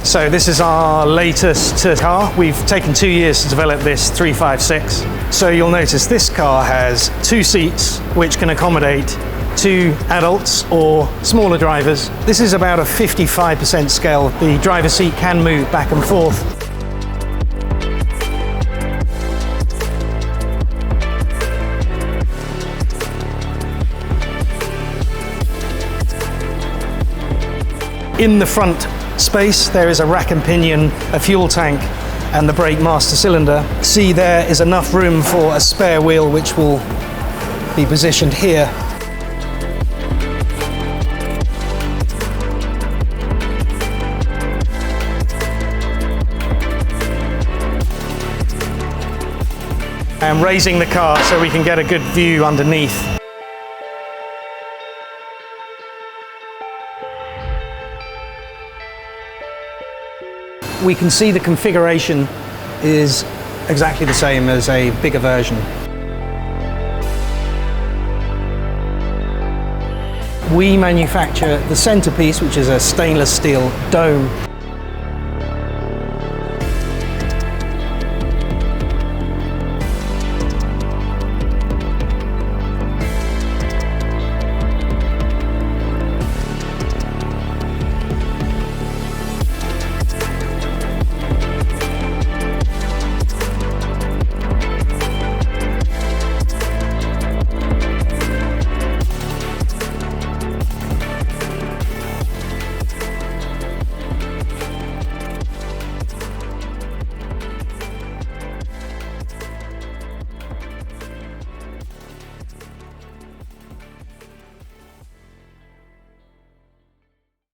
So this is our latest car. We've taken 2 years to develop this 356. So you'll notice this car has 2 seats which can accommodate 2 adults or smaller drivers. This is about a 55% scale. The driver's seat can move back and forth. In the front space, there is a rack and pinion, a fuel tank, and the brake master cylinder. See, there is enough room for a spare wheel, which will be positioned here. I'm raising the car so we can get a good view underneath. We can see the configuration is exactly the same as a bigger version. We manufacture the centerpiece, which is a stainless steel dome